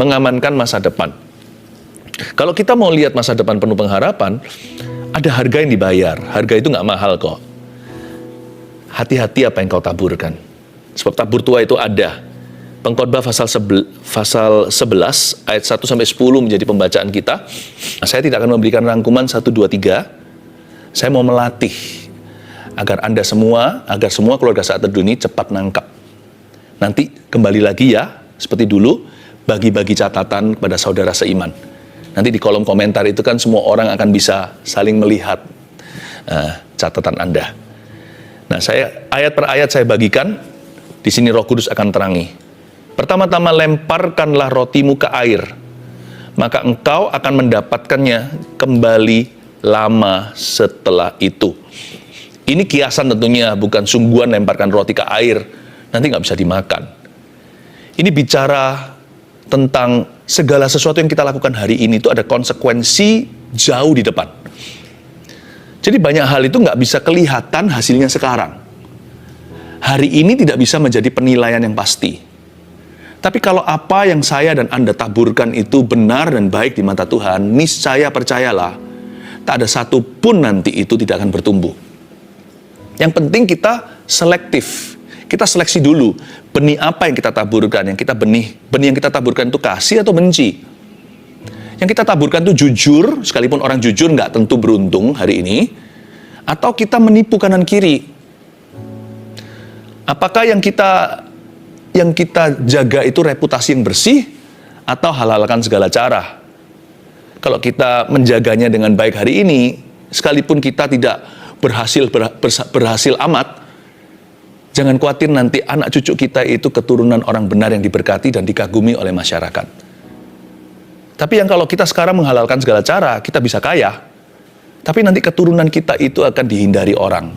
mengamankan masa depan. Kalau kita mau lihat masa depan penuh pengharapan, ada harga yang dibayar. Harga itu nggak mahal kok. Hati-hati apa yang kau taburkan. Sebab tabur tua itu ada. Pengkhotbah pasal 11 ayat 1 sampai 10 menjadi pembacaan kita. Nah, saya tidak akan memberikan rangkuman 1, 2, 3. Saya mau melatih agar semua keluarga Saat Teduh ini cepat nangkap. Nanti kembali lagi ya, seperti dulu, bagi-bagi catatan kepada saudara seiman. Nanti di kolom komentar itu kan semua orang akan bisa saling melihat catatan Anda. Nah, ayat per ayat saya bagikan, di sini Roh Kudus akan terangi. Pertama-tama, lemparkanlah rotimu ke air, maka engkau akan mendapatkannya kembali lama setelah itu. Ini kiasan tentunya, bukan sungguhan lemparkan roti ke air, nanti nggak bisa dimakan. Ini bicara tentang segala sesuatu yang kita lakukan hari ini itu ada konsekuensi jauh di depan. Jadi banyak hal itu nggak bisa kelihatan hasilnya sekarang. Hari ini tidak bisa menjadi penilaian yang pasti. Tapi kalau apa yang saya dan Anda taburkan itu benar dan baik di mata Tuhan, niscaya percayalah, tak ada satu pun nanti itu tidak akan bertumbuh. Yang penting kita selektif. Kita seleksi dulu, benih apa yang kita taburkan, benih yang kita taburkan itu kasih atau benci. Yang kita taburkan itu jujur, sekalipun orang jujur nggak tentu beruntung hari ini, atau kita menipu kanan kiri. Apakah yang kita jaga itu reputasi yang bersih, atau halalkan segala cara? Kalau kita menjaganya dengan baik hari ini, sekalipun kita tidak berhasil amat, jangan khawatir nanti anak cucu kita itu keturunan orang benar yang diberkati dan dikagumi oleh masyarakat. Tapi yang kalau kita sekarang menghalalkan segala cara, kita bisa kaya. Tapi nanti keturunan kita itu akan dihindari orang.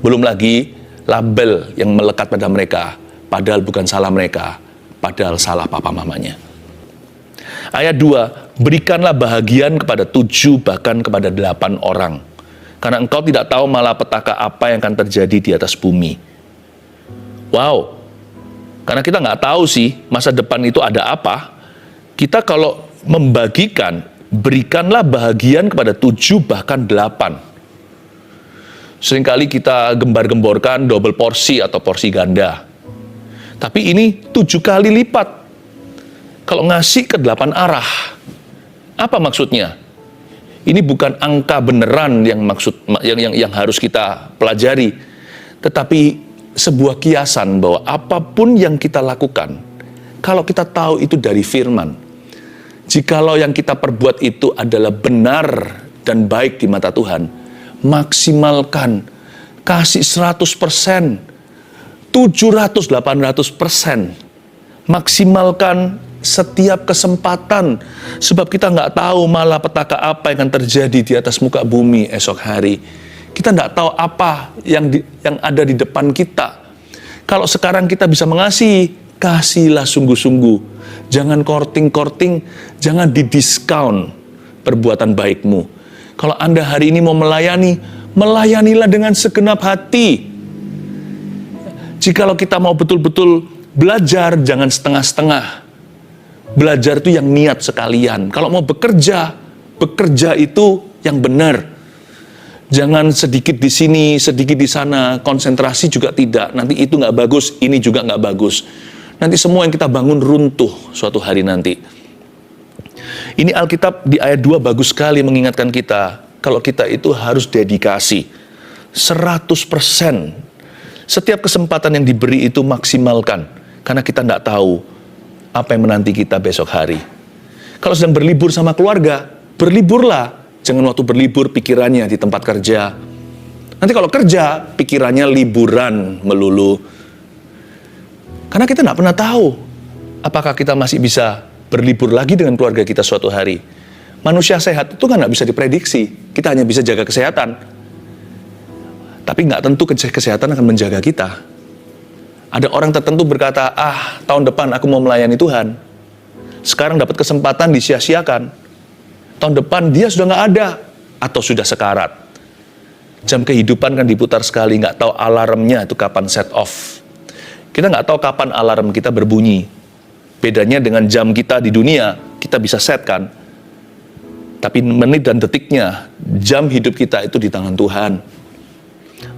Belum lagi label yang melekat pada mereka, padahal bukan salah mereka, padahal salah papa mamanya. Ayat 2, berikanlah bahagian kepada 7 bahkan kepada 8 orang. Karena engkau tidak tahu malapetaka apa yang akan terjadi di atas bumi. Wow, karena kita nggak tahu sih masa depan itu ada apa. Kita kalau membagikan, berikanlah bahagian kepada 7 bahkan 8. Seringkali kita gembar-gemborkan double porsi atau porsi ganda. Tapi ini 7 kali lipat. Kalau ngasih ke 8 arah. Apa maksudnya? Ini bukan angka beneran yang harus kita pelajari. Tetapi sebuah kiasan bahwa apapun yang kita lakukan, kalau kita tahu itu dari firman, jikalau yang kita perbuat itu adalah benar dan baik di mata Tuhan, maksimalkan, kasih 100%, 700-800%, maksimalkan setiap kesempatan, sebab kita nggak tahu malapetaka apa yang akan terjadi di atas muka bumi esok hari. Kita nggak tahu apa yang ada di depan kita. Kalau sekarang kita bisa mengasihi, kasihlah sungguh-sungguh. Jangan korting-korting, jangan didiskon perbuatan baikmu. Kalau Anda hari ini mau melayani, melayanilah dengan segenap hati. Jikalau kita mau betul-betul belajar, jangan setengah-setengah. Belajar itu yang niat sekalian. Kalau mau bekerja itu yang benar. Jangan sedikit di sini, sedikit di sana, konsentrasi juga tidak. Nanti itu nggak bagus, ini juga nggak bagus. Nanti semua yang kita bangun runtuh suatu hari nanti. Ini Alkitab di ayat 2 bagus sekali mengingatkan kita, kalau kita itu harus dedikasi 100%. Setiap kesempatan yang diberi itu maksimalkan, karena kita nggak tahu apa yang menanti kita besok hari. Kalau sedang berlibur sama keluarga, berliburlah. Jangan waktu berlibur pikirannya di tempat kerja. Nanti kalau kerja, pikirannya liburan melulu. Karena kita nggak pernah tahu apakah kita masih bisa berlibur lagi dengan keluarga kita suatu hari. Manusia sehat itu kan nggak bisa diprediksi. Kita hanya bisa jaga kesehatan. Tapi nggak tentu kesehatan akan menjaga kita. Ada orang tertentu berkata, tahun depan aku mau melayani Tuhan. Sekarang dapat kesempatan disia-siakan. Tahun depan dia sudah nggak ada. Atau sudah sekarat. Jam kehidupan kan diputar sekali, nggak tahu alarmnya itu kapan set off. Kita nggak tahu kapan alarm kita berbunyi. Bedanya dengan jam kita di dunia, kita bisa set kan. Tapi menit dan detiknya, jam hidup kita itu di tangan Tuhan.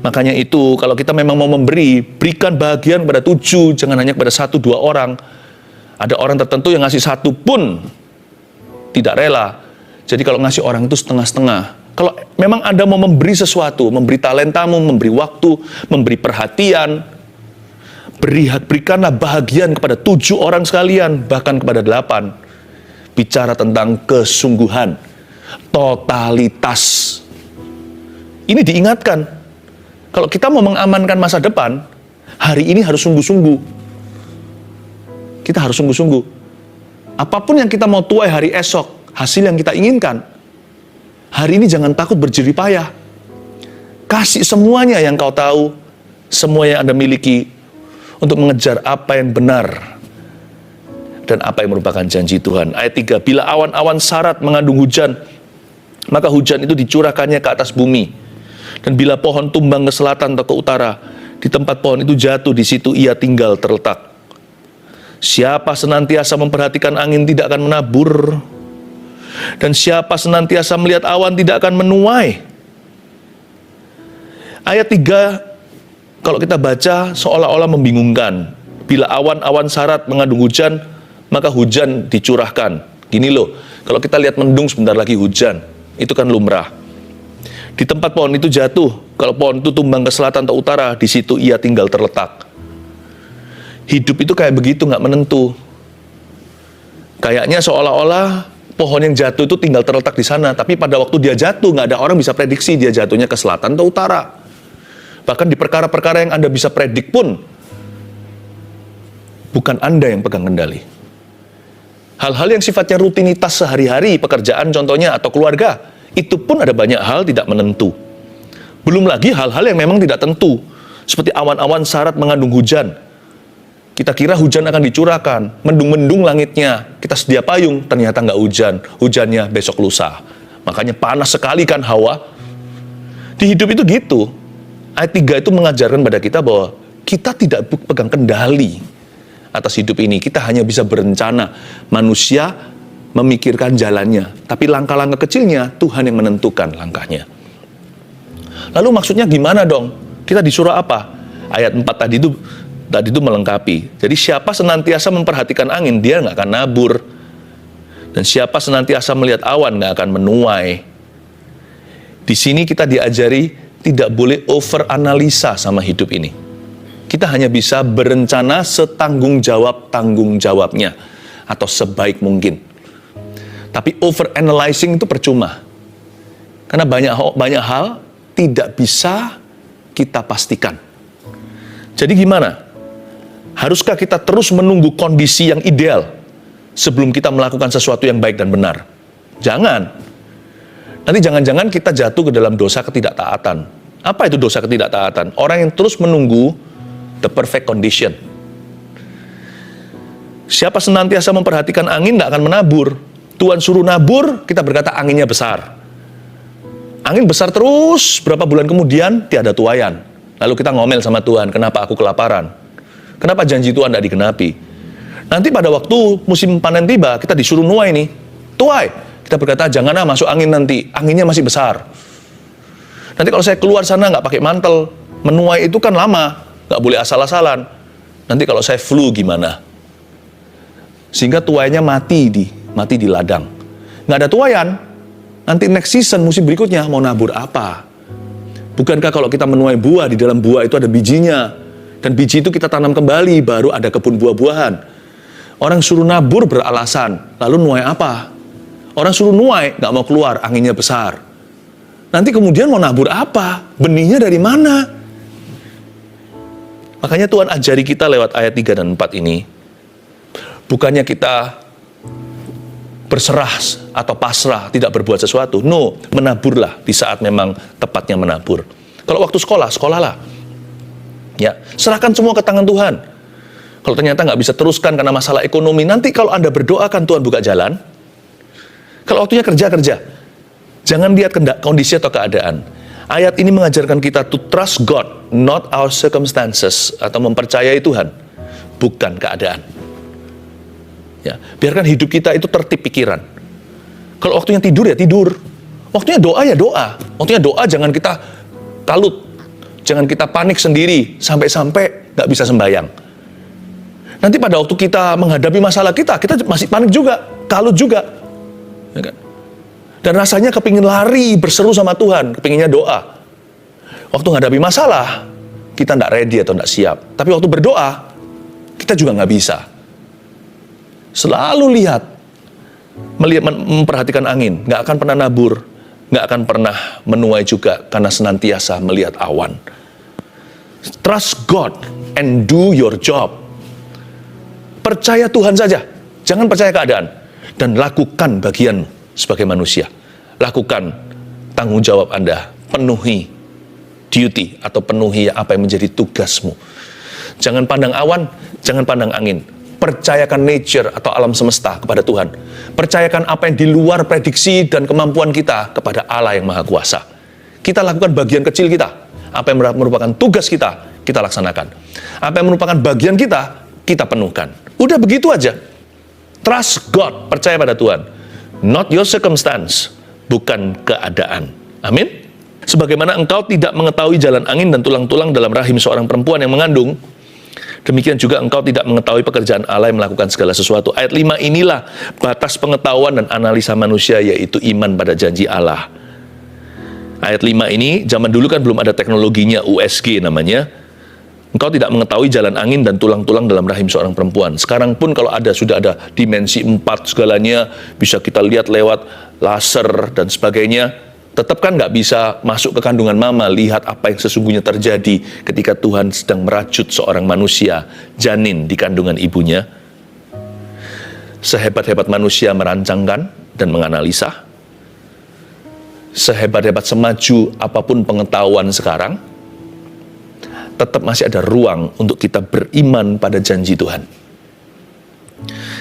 Makanya itu, kalau kita memang mau memberi, berikan bahagian kepada 7, jangan hanya kepada 1-2 orang. Ada orang tertentu yang ngasih 1 pun tidak rela. Jadi kalau ngasih orang itu setengah-setengah. Kalau memang Anda mau memberi sesuatu, memberi talentamu, memberi waktu, memberi perhatian, berikanlah bahagian kepada 7 orang sekalian, bahkan kepada 8. Bicara tentang kesungguhan, totalitas. Ini diingatkan. Kalau kita mau mengamankan masa depan, hari ini harus sungguh-sungguh. Kita harus sungguh-sungguh. Apapun yang kita mau tuai hari esok, hasil yang kita inginkan, hari ini jangan takut berjerih payah. Kasih semuanya yang kau tahu, semua yang Anda miliki, untuk mengejar apa yang benar dan apa yang merupakan janji Tuhan. Ayat 3, bila awan-awan sarat mengandung hujan, maka hujan itu dicurahkannya ke atas bumi. Dan bila pohon tumbang ke selatan atau ke utara, di tempat pohon itu jatuh, di situ ia tinggal terletak. Siapa senantiasa memperhatikan angin tidak akan menabur, dan siapa senantiasa melihat awan tidak akan menuai. Ayat 3, kalau kita baca seolah-olah membingungkan. Bila awan-awan sarat mengandung hujan, maka hujan dicurahkan. Gini loh, kalau kita lihat mendung sebentar lagi hujan, itu kan lumrah. Di tempat pohon itu jatuh, kalau pohon itu tumbang ke selatan atau utara, di situ ia tinggal terletak. Hidup itu kayak begitu, nggak menentu. Kayaknya seolah-olah pohon yang jatuh itu tinggal terletak di sana, tapi pada waktu dia jatuh, nggak ada orang bisa prediksi dia jatuhnya ke selatan atau utara. Bahkan di perkara-perkara yang Anda bisa predik pun, bukan Anda yang pegang kendali. Hal-hal yang sifatnya rutinitas sehari-hari, pekerjaan contohnya, atau keluarga, itu pun ada banyak hal tidak menentu. Belum lagi hal-hal yang memang tidak tentu, seperti awan-awan sarat mengandung hujan. Kita kira hujan akan dicurahkan, mendung-mendung langitnya, kita sedia payung, ternyata nggak hujan, hujannya besok lusa. Makanya panas sekali kan hawa. Di hidup itu gitu. Ayat 3 itu mengajarkan pada kita bahwa kita tidak pegang kendali atas hidup ini. Kita hanya bisa berencana. Manusia memikirkan jalannya, tapi langkah-langkah kecilnya Tuhan yang menentukan langkahnya. Lalu maksudnya gimana dong? Kita disuruh apa? Ayat 4 tadi itu melengkapi. Jadi siapa senantiasa memperhatikan angin, dia nggak akan nabur. Dan siapa senantiasa melihat awan, nggak akan menuai. Di sini kita diajari tidak boleh over analisa sama hidup ini. Kita hanya bisa berencana setanggung jawabnya atau sebaik mungkin. Tapi over analyzing itu percuma. Karena banyak hal tidak bisa kita pastikan. Jadi gimana? Haruskah kita terus menunggu kondisi yang ideal sebelum kita melakukan sesuatu yang baik dan benar? Jangan. Nanti jangan-jangan kita jatuh ke dalam dosa ketidaktaatan. Apa itu dosa ketidaktaatan? Orang yang terus menunggu the perfect condition. Siapa senantiasa memperhatikan angin tidak akan menabur. Tuhan suruh nabur, kita berkata anginnya besar. Angin besar terus, berapa bulan kemudian tiada tuaian. Lalu kita ngomel sama Tuhan, kenapa aku kelaparan? Kenapa janji Tuhan tidak digenapi? Nanti pada waktu musim panen tiba, kita disuruh nuai nih. Tuai. Kita berkata, janganlah masuk angin nanti, anginnya masih besar. Nanti kalau saya keluar sana nggak pakai mantel, menuai itu kan lama, nggak boleh asal-asalan. Nanti kalau saya flu gimana? Sehingga tuainya mati di ladang. Nggak ada tuaian, nanti next season, musim berikutnya, mau nabur apa? Bukankah kalau kita menuai buah, di dalam buah itu ada bijinya, dan biji itu kita tanam kembali, baru ada kebun buah-buahan. Orang suruh nabur beralasan, lalu nuai apa? Orang suruh nuai, nggak mau keluar, anginnya besar. Nanti kemudian mau nabur apa? Benihnya dari mana? Makanya Tuhan ajari kita lewat ayat 3 dan 4 ini, bukannya kita berserah atau pasrah, tidak berbuat sesuatu. No, menaburlah di saat memang tepatnya menabur. Kalau waktu sekolah, sekolahlah. Ya, serahkan semua ke tangan Tuhan. Kalau ternyata nggak bisa teruskan karena masalah ekonomi, nanti kalau Anda berdoa kan Tuhan buka jalan. Kalau waktunya kerja. Jangan lihat kondisi atau keadaan. Ayat ini mengajarkan kita to trust God, not our circumstances, atau mempercayai Tuhan, bukan keadaan. Ya, biarkan hidup kita itu tertib pikiran. Kalau waktunya tidur ya tidur. Waktunya doa ya doa. Waktunya doa jangan kita kalut. Jangan kita panik sendiri sampai-sampai nggak bisa sembahyang. Nanti pada waktu kita menghadapi masalah kita masih panik juga, kalut juga. Ya kan? Dan rasanya kepingin lari, berseru sama Tuhan, kepinginnya doa. Waktu menghadapi masalah, kita nggak ready atau nggak siap. Tapi waktu berdoa, kita juga nggak bisa. Selalu memperhatikan angin, nggak akan pernah nabur, nggak akan pernah menuai juga karena senantiasa melihat awan. Trust God and do your job. Percaya Tuhan saja, jangan percaya keadaan, dan lakukan bagianmu sebagai manusia. Lakukan tanggung jawab Anda, penuhi duty atau penuhi apa yang menjadi tugasmu. Jangan pandang awan, jangan pandang angin. Percayakan nature atau alam semesta kepada Tuhan. Percayakan apa yang di luar prediksi dan kemampuan kita kepada Allah yang Maha Kuasa. Kita lakukan bagian kecil kita. Apa yang merupakan tugas kita, kita laksanakan. Apa yang merupakan bagian kita, kita penuhkan. Udah begitu aja. Trust God, percaya pada Tuhan. Not your circumstance, bukan keadaan. Amin. Sebagaimana engkau tidak mengetahui jalan angin dan tulang-tulang dalam rahim seorang perempuan yang mengandung, demikian juga engkau tidak mengetahui pekerjaan Allah yang melakukan segala sesuatu. Ayat 5 inilah batas pengetahuan dan analisa manusia, yaitu iman pada janji Allah. Ayat 5 ini, zaman dulu kan belum ada teknologinya, USG namanya. Engkau tidak mengetahui jalan angin dan tulang-tulang dalam rahim seorang perempuan. Sekarang pun kalau sudah ada dimensi 4 segalanya, bisa kita lihat lewat laser dan sebagainya, tetap kan nggak bisa masuk ke kandungan mama, lihat apa yang sesungguhnya terjadi ketika Tuhan sedang merajut seorang manusia, janin di kandungan ibunya. Sehebat-hebat manusia merancangkan dan menganalisa, sehebat-hebat semaju apapun pengetahuan sekarang, tetap masih ada ruang untuk kita beriman pada janji Tuhan.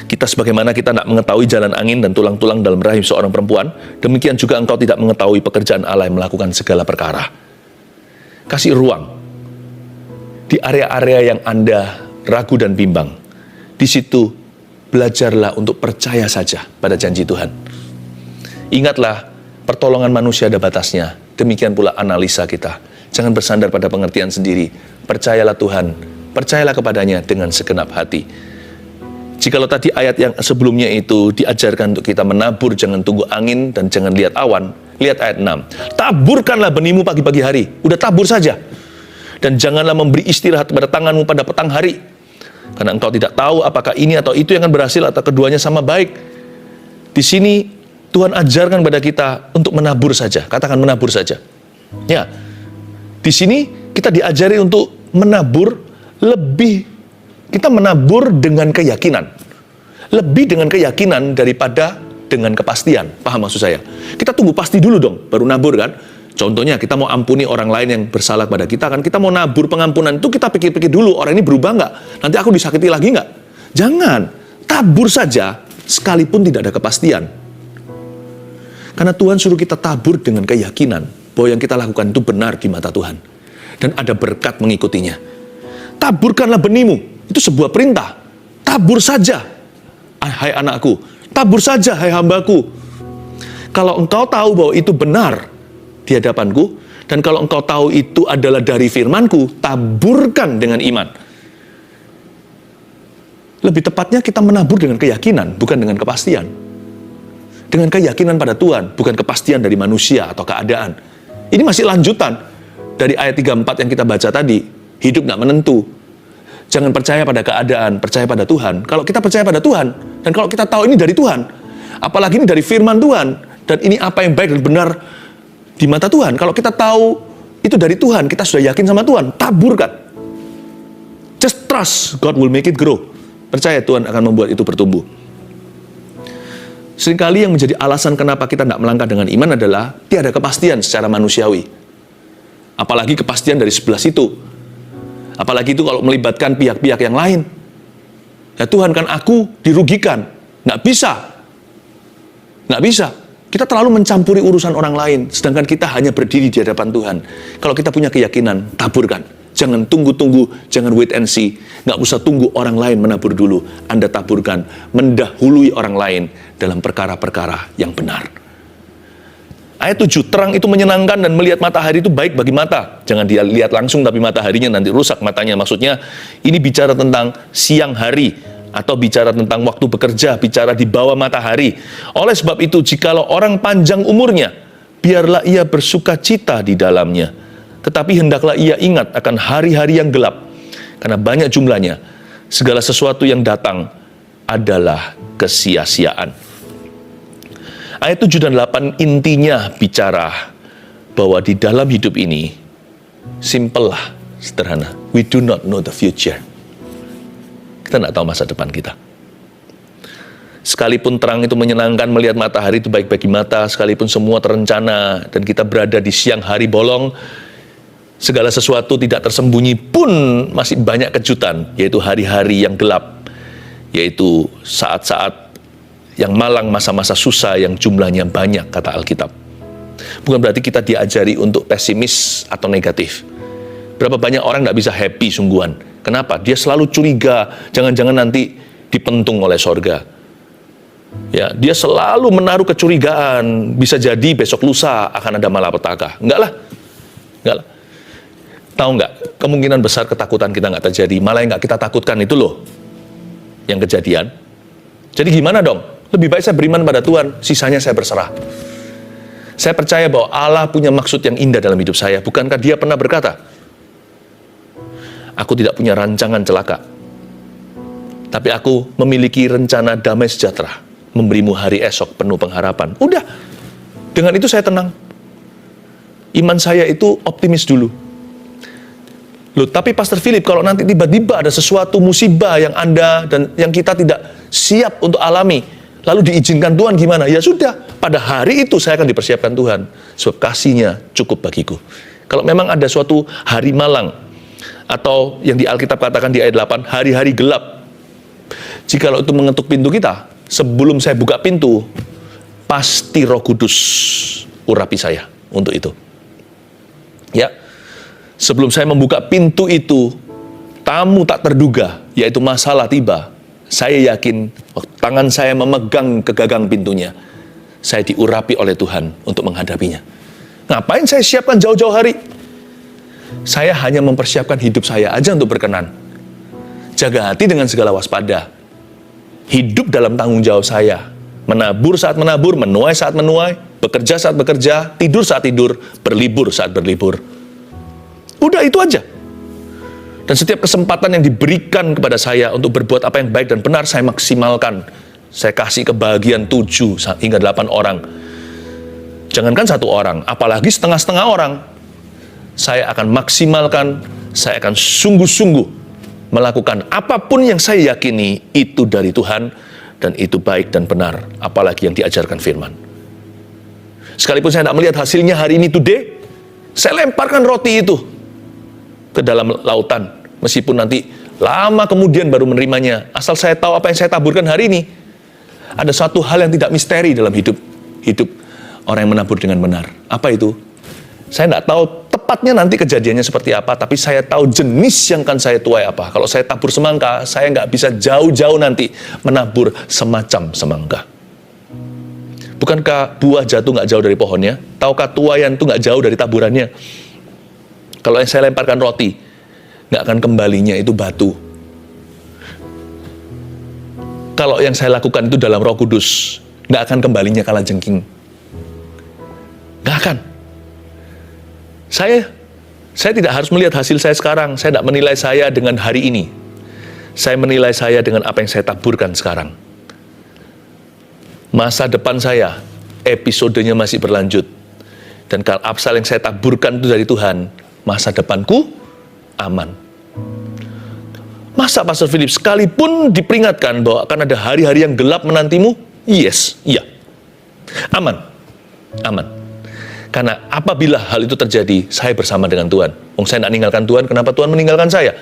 Kita sebagaimana kita tidak mengetahui jalan angin dan tulang-tulang dalam rahim seorang perempuan, demikian juga engkau tidak mengetahui pekerjaan Allah yang melakukan segala perkara. Kasih ruang di area-area yang Anda ragu dan bimbang. Di situ belajarlah untuk percaya saja pada janji Tuhan. Ingatlah, pertolongan manusia ada batasnya. Demikian pula analisa kita. Jangan bersandar pada pengertian sendiri. Percayalah Tuhan, percayalah kepadanya dengan segenap hati. Jikalau tadi ayat yang sebelumnya itu diajarkan untuk kita menabur, jangan tunggu angin dan jangan lihat awan. Lihat ayat 6. Taburkanlah benihmu pagi-pagi hari. Udah tabur saja. Dan janganlah memberi istirahat pada tanganmu pada petang hari. Karena engkau tidak tahu apakah ini atau itu yang akan berhasil atau keduanya sama baik. Di sini Tuhan ajarkan pada kita untuk menabur saja. Katakan menabur saja. Ya. Di sini kita diajari untuk menabur lebih. Kita menabur dengan keyakinan. Lebih dengan keyakinan daripada dengan kepastian. Paham maksud saya? Kita tunggu pasti dulu dong, baru nabur kan? Contohnya kita mau ampuni orang lain yang bersalah pada kita kan? Kita mau nabur pengampunan itu kita pikir-pikir dulu, orang ini berubah nggak? Nanti aku disakiti lagi nggak? Jangan. Tabur saja, sekalipun tidak ada kepastian. Karena Tuhan suruh kita tabur dengan keyakinan bahwa yang kita lakukan itu benar di mata Tuhan. Dan ada berkat mengikutinya. Taburkanlah benihmu. Itu sebuah perintah. Tabur saja, hai anakku. Tabur saja, hai hambaku. Kalau engkau tahu bahwa itu benar di hadapanku, dan kalau engkau tahu itu adalah dari firmanku, taburkan dengan iman. Lebih tepatnya kita menabur dengan keyakinan, bukan dengan kepastian. Dengan keyakinan pada Tuhan, bukan kepastian dari manusia atau keadaan. Ini masih lanjutan dari ayat 34 yang kita baca tadi. Hidup nggak menentu. Jangan percaya pada keadaan, percaya pada Tuhan. Kalau kita percaya pada Tuhan, dan kalau kita tahu ini dari Tuhan, apalagi ini dari firman Tuhan, dan ini apa yang baik dan benar di mata Tuhan. Kalau kita tahu itu dari Tuhan, kita sudah yakin sama Tuhan, taburkan. Just trust, God will make it grow. Percaya Tuhan akan membuat itu bertumbuh. Seringkali yang menjadi alasan kenapa kita tidak melangkah dengan iman adalah tiada kepastian secara manusiawi. Apalagi kepastian dari sebelah situ. Apalagi itu kalau melibatkan pihak-pihak yang lain. Ya Tuhan kan aku dirugikan. Nggak bisa. Kita terlalu mencampuri urusan orang lain, sedangkan kita hanya berdiri di hadapan Tuhan. Kalau kita punya keyakinan, taburkan. Jangan tunggu-tunggu, jangan wait and see. Nggak usah tunggu orang lain menabur dulu. Anda taburkan, mendahului orang lain dalam perkara-perkara yang benar. Ayat 7, terang itu menyenangkan dan melihat matahari itu baik bagi mata. Jangan dia lihat langsung tapi mataharinya nanti rusak matanya. Maksudnya ini bicara tentang siang hari atau bicara tentang waktu bekerja, bicara di bawah matahari. Oleh sebab itu, jikalau orang panjang umurnya, biarlah ia bersuka cita di dalamnya. Tetapi hendaklah ia ingat akan hari-hari yang gelap, karena banyak jumlahnya. Segala sesuatu yang datang adalah kesia-siaan. Ayat 7 dan 8 intinya bicara bahwa di dalam hidup ini, simple lah, sederhana. We do not know the future. Kita tidak tahu masa depan kita. Sekalipun terang itu menyenangkan, melihat matahari itu baik bagi mata, sekalipun semua terencana, dan kita berada di siang hari bolong, segala sesuatu tidak tersembunyi pun masih banyak kejutan, yaitu hari-hari yang gelap, yaitu saat-saat yang malang, masa-masa susah yang jumlahnya banyak, kata Alkitab. Bukan berarti kita diajari untuk pesimis atau negatif. Berapa banyak orang tidak bisa happy sungguhan. Kenapa? Dia selalu curiga, jangan-jangan nanti dipentung oleh sorga. Ya, dia selalu menaruh kecurigaan, bisa jadi besok lusa akan ada malapetaka. Enggak lah. Tahu nggak, kemungkinan besar ketakutan kita nggak terjadi, malah yang nggak kita takutkan itu loh yang kejadian. Jadi gimana dong? Lebih baik saya beriman pada Tuhan, sisanya saya berserah. Saya percaya bahwa Allah punya maksud yang indah dalam hidup saya. Bukankah Dia pernah berkata, aku tidak punya rancangan celaka, tapi aku memiliki rencana damai sejahtera, memberimu hari esok penuh pengharapan. Udah, dengan itu saya tenang. Iman saya itu optimis dulu. Loh, tapi Pastor Philip, kalau nanti tiba-tiba ada sesuatu musibah yang Anda dan yang kita tidak siap untuk alami, lalu diizinkan Tuhan gimana? Ya sudah, pada hari itu saya akan dipersiapkan Tuhan, sebab kasih-Nya cukup bagiku. Kalau memang ada suatu hari malang, atau yang di Alkitab katakan di ayat 8, hari-hari gelap, jikalau itu mengetuk pintu kita, sebelum saya buka pintu, pasti Roh Kudus urapi saya untuk itu. Ya, sebelum saya membuka pintu itu, tamu tak terduga, yaitu masalah tiba. Saya yakin, waktu tangan saya memegang ke gagang pintunya, saya diurapi oleh Tuhan untuk menghadapinya. Ngapain saya siapkan jauh-jauh hari? Saya hanya mempersiapkan hidup saya aja untuk berkenan. Jaga hati dengan segala waspada. Hidup dalam tanggung jawab saya. Menabur saat menabur, menuai saat menuai, bekerja saat bekerja, tidur saat tidur, berlibur saat berlibur. Udah itu aja. Dan setiap kesempatan yang diberikan kepada saya untuk berbuat apa yang baik dan benar, saya maksimalkan. Saya kasih kebahagiaan 7 hingga 8 orang. Jangankan 1 orang, apalagi setengah-setengah orang. Saya akan maksimalkan, saya akan sungguh-sungguh melakukan apapun yang saya yakini itu dari Tuhan, dan itu baik dan benar, apalagi yang diajarkan firman. Sekalipun saya tidak melihat hasilnya hari ini today, saya lemparkan roti itu ke dalam lautan, meskipun nanti lama kemudian baru menerimanya, asal saya tahu apa yang saya taburkan hari ini. Ada satu hal yang tidak misteri dalam hidup orang yang menabur dengan benar. Apa itu? Saya tidak tahu tepatnya nanti kejadiannya seperti apa, tapi saya tahu jenis yang akan saya tuai apa. Kalau saya tabur semangka, saya nggak bisa jauh-jauh nanti menabur semacam semangka. Bukankah buah jatuh nggak jauh dari pohonnya? Tahukah tuaian itu nggak jauh dari taburannya? Kalau yang saya lemparkan roti, nggak akan kembalinya itu batu. Kalau yang saya lakukan itu dalam Roh Kudus, nggak akan kembalinya kalajengking. Nggak akan. Saya tidak harus melihat hasil saya sekarang. Saya tidak menilai saya dengan hari ini. Saya menilai saya dengan apa yang saya taburkan sekarang. Masa depan saya, episodenya masih berlanjut. Dan kalau absal yang saya taburkan itu dari Tuhan, masa depanku aman. Masa Pastor Philip, sekalipun diperingatkan bahwa akan ada hari-hari yang gelap menantimu, yes, iya. Aman. Karena apabila hal itu terjadi, saya bersama dengan Tuhan. Saya tidak meninggalkan Tuhan, kenapa Tuhan meninggalkan saya?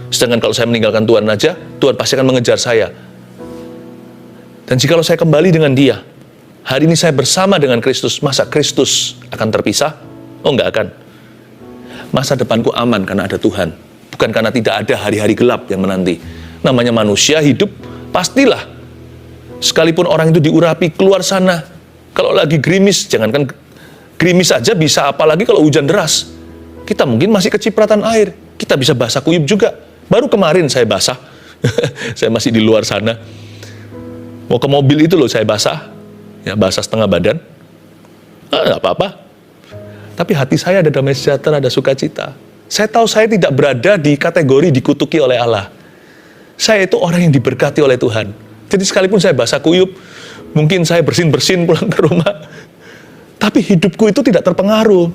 Sedangkan kalau saya meninggalkan Tuhan aja, Tuhan pasti akan mengejar saya. Dan jikalau saya kembali dengan Dia, Hari ini saya bersama dengan Kristus, masa Kristus akan terpisah? Oh, enggak akan. Masa depanku aman karena ada Tuhan. Bukan karena tidak ada hari-hari gelap yang menanti. Namanya manusia hidup, pastilah. Sekalipun orang itu diurapi keluar sana. Kalau lagi gerimis, jangankan gerimis aja bisa, apalagi kalau hujan deras. Kita mungkin masih kecipratan air. Kita bisa basah kuyup juga. Baru kemarin saya basah. Saya masih di luar sana. Mau ke mobil itu loh saya basah. Ya, basah setengah badan. Nggak apa-apa. Tapi hati saya ada damai sejahtera, ada sukacita. Saya tahu saya tidak berada di kategori dikutuki oleh Allah. Saya itu orang yang diberkati oleh Tuhan. Jadi sekalipun saya basah kuyup, mungkin saya bersin-bersin pulang ke rumah, tapi hidupku itu tidak terpengaruh.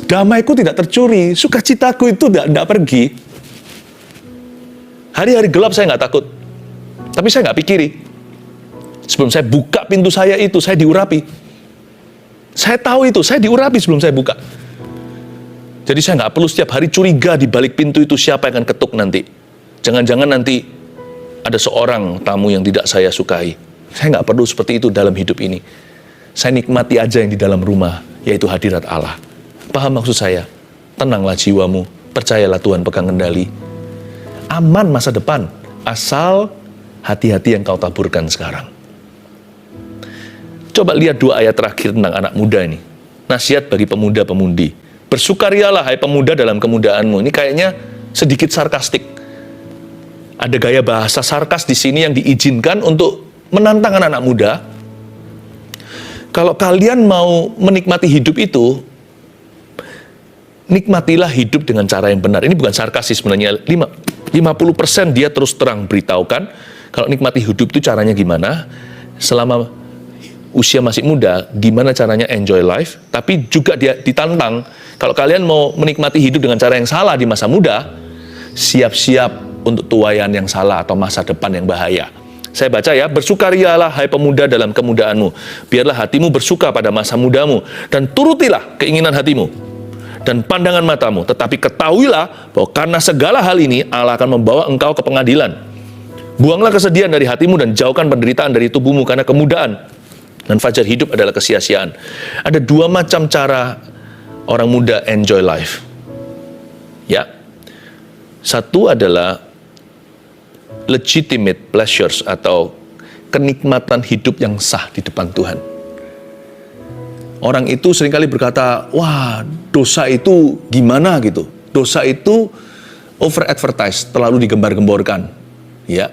Damaiku tidak tercuri, sukacitaku itu tidak pergi. Hari-hari gelap saya nggak takut. Tapi saya nggak pikiri. Sebelum saya buka pintu saya itu, saya diurapi. Saya tahu itu, saya diurapi sebelum saya buka. Jadi saya nggak perlu setiap hari curiga di balik pintu itu siapa yang akan ketuk nanti. Jangan-jangan nanti ada seorang tamu yang tidak saya sukai. Saya nggak perlu seperti itu dalam hidup ini. Saya nikmati aja yang di dalam rumah, yaitu hadirat Allah. Paham maksud saya? Tenanglah jiwamu, percayalah Tuhan pegang kendali. Aman masa depan, asal hati-hati yang kau taburkan sekarang. Coba lihat 2 ayat terakhir tentang anak muda ini. Nasihat bagi pemuda-pemudi. Bersukarialah hai pemuda dalam kemudaanmu. Ini kayaknya sedikit sarkastik. Ada gaya bahasa sarkas di sini yang diizinkan untuk menantang anak-anak muda. Kalau kalian mau menikmati hidup itu, nikmatilah hidup dengan cara yang benar. Ini bukan sarkas sih sebenarnya. 50% dia terus terang beritahukan, kalau nikmati hidup itu caranya gimana, selama usia masih muda, gimana caranya enjoy life, tapi juga dia ditantang, kalau kalian mau menikmati hidup dengan cara yang salah di masa muda, siap-siap untuk tuaian yang salah atau masa depan yang bahaya. Saya baca ya, bersukarialah hai pemuda dalam kemudaanmu, biarlah hatimu bersuka pada masa mudamu, dan turutilah keinginan hatimu, dan pandangan matamu, tetapi ketahuilah bahwa karena segala hal ini, Allah akan membawa engkau ke pengadilan. Buanglah kesedihan dari hatimu dan jauhkan penderitaan dari tubuhmu karena kemudaan. Dan fajar hidup adalah kesia-siaan. Ada 2 macam cara orang muda enjoy life. Ya. Satu adalah legitimate pleasures atau kenikmatan hidup yang sah di depan Tuhan. Orang itu seringkali berkata, wah dosa itu gimana gitu. Dosa itu over advertised, terlalu digembar-gemborkan. Ya.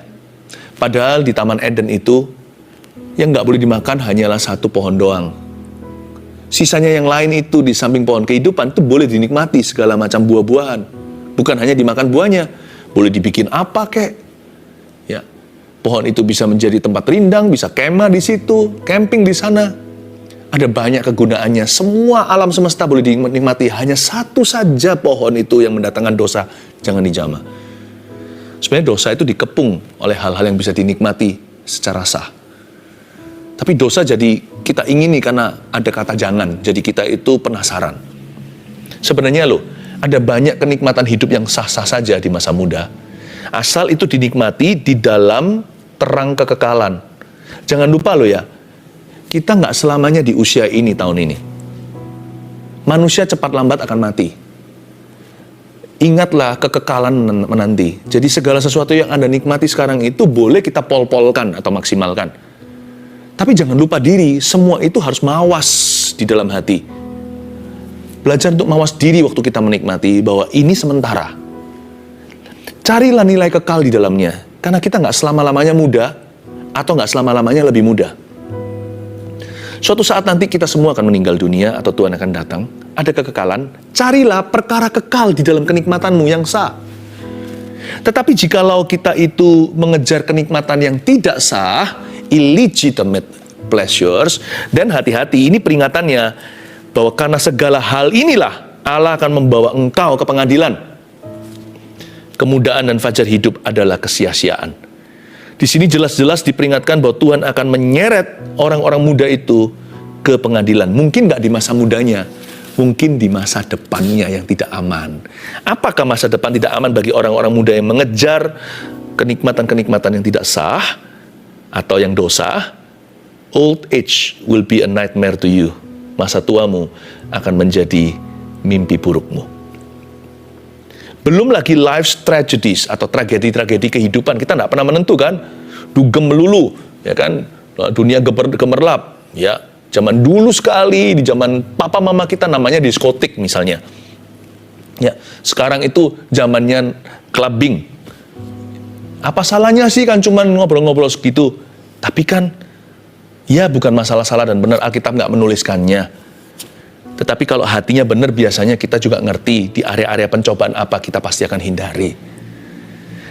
Padahal di Taman Eden itu, yang nggak boleh dimakan hanyalah 1 pohon doang. Sisanya yang lain itu di samping pohon kehidupan itu boleh dinikmati segala macam buah-buahan. Bukan hanya dimakan buahnya, boleh dibikin apa kek. Ya, pohon itu bisa menjadi tempat rindang, bisa kemah di situ, camping di sana. Ada banyak kegunaannya. Semua alam semesta boleh dinikmati. Hanya 1 saja pohon itu yang mendatangkan dosa, jangan dijamah. Sebenarnya dosa itu dikepung oleh hal-hal yang bisa dinikmati secara sah. Tapi dosa jadi kita ingini karena ada kata jangan. Jadi kita itu penasaran. Sebenarnya loh, ada banyak kenikmatan hidup yang sah-sah saja di masa muda. Asal itu dinikmati di dalam terang kekekalan. Jangan lupa loh ya, kita nggak selamanya di usia ini tahun ini. Manusia cepat lambat akan mati. Ingatlah kekekalan menanti. Jadi segala sesuatu yang Anda nikmati sekarang itu boleh kita pol-polkan atau maksimalkan. Tapi jangan lupa diri, semua itu harus mawas di dalam hati. Belajar untuk mawas diri waktu kita menikmati bahwa ini sementara. Carilah nilai kekal di dalamnya. Karena kita nggak selama-lamanya muda, atau nggak selama-lamanya lebih muda. Suatu saat nanti kita semua akan meninggal dunia, atau Tuhan akan datang, ada kekekalan, carilah perkara kekal di dalam kenikmatanmu yang sah. Tetapi jikalau kita itu mengejar kenikmatan yang tidak sah, illegitimate pleasures, dan hati-hati, ini peringatannya bahwa karena segala hal inilah Allah akan membawa engkau ke pengadilan. Kemudaan dan fajar hidup adalah kesia-siaan. Di sini jelas-jelas diperingatkan bahwa Tuhan akan menyeret orang-orang muda itu ke pengadilan. Mungkin nggak di masa mudanya, mungkin di masa depannya yang tidak aman. Apakah masa depan tidak aman bagi orang-orang muda yang mengejar kenikmatan-kenikmatan yang tidak sah atau yang dosa? Old age will be a nightmare to you. Masa tuamu akan menjadi mimpi burukmu. Belum lagi life tragedies atau tragedi-tragedi kehidupan. Kita nggak pernah menentu kan? Dugem melulu, ya kan? Dunia gemerlap, ya. Zaman dulu sekali, di zaman papa mama kita namanya diskotik misalnya. Ya, sekarang itu zamannya clubbing. Apa salahnya sih kan cuman ngobrol-ngobrol segitu? Tapi kan, ya bukan masalah salah dan benar, Alkitab nggak menuliskannya. Tetapi kalau hatinya benar, biasanya kita juga ngerti di area-area pencobaan apa kita pasti akan hindari.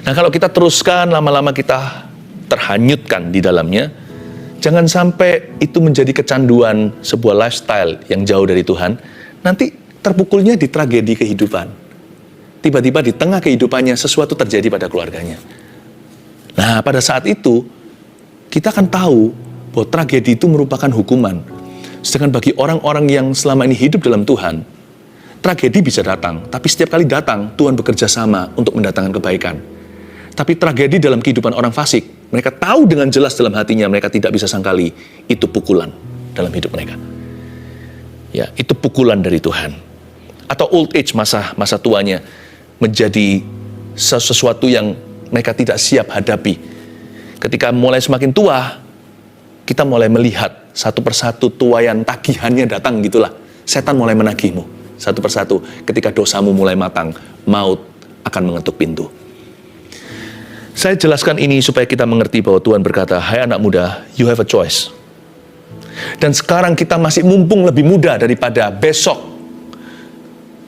Nah kalau kita teruskan, lama-lama kita terhanyutkan di dalamnya, jangan sampai itu menjadi kecanduan sebuah lifestyle yang jauh dari Tuhan, nanti terpukulnya di tragedi kehidupan. Tiba-tiba di tengah kehidupannya sesuatu terjadi pada keluarganya. Nah pada saat itu, kita akan tahu bahwa tragedi itu merupakan hukuman. Sedangkan bagi orang-orang yang selama ini hidup dalam Tuhan, tragedi bisa datang, tapi setiap kali datang, Tuhan bekerja sama untuk mendatangkan kebaikan. Tapi tragedi dalam kehidupan orang fasik, mereka tahu dengan jelas dalam hatinya, mereka tidak bisa sangkali, itu pukulan dalam hidup mereka. Ya, itu pukulan dari Tuhan. Atau old age, masa tuanya, menjadi sesuatu yang mereka tidak siap hadapi. Ketika mulai semakin tua, kita mulai melihat satu persatu tuaian tagihannya datang gitulah. Setan mulai menagihmu satu persatu. Ketika dosamu mulai matang, maut akan mengetuk pintu. Saya jelaskan ini supaya kita mengerti bahwa Tuhan berkata, hai anak muda, you have a choice. Dan sekarang kita masih mumpung lebih muda daripada besok.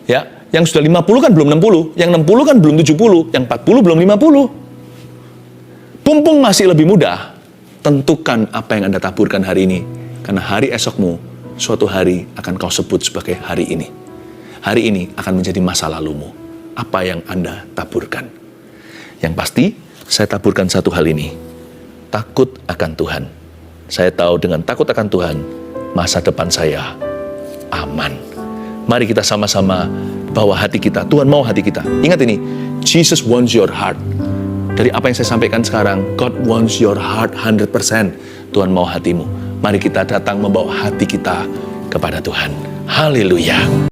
Ya, yang sudah 50 kan belum 60, yang 60 kan belum 70, yang 40 belum 50. Mumpung masih lebih muda, tentukan apa yang Anda taburkan hari ini. Karena hari esokmu, suatu hari akan kau sebut sebagai hari ini. Hari ini akan menjadi masa lalumu. Apa yang Anda taburkan. Yang pasti, saya taburkan satu hal ini. Takut akan Tuhan. Saya tahu dengan takut akan Tuhan, masa depan saya aman. Mari kita sama-sama bawa hati kita. Tuhan mau hati kita. Ingat ini, Jesus wants your heart. Dari apa yang saya sampaikan sekarang, God wants your heart 100%. Tuhan mau hatimu. Mari kita datang membawa hati kita kepada Tuhan. Haleluya.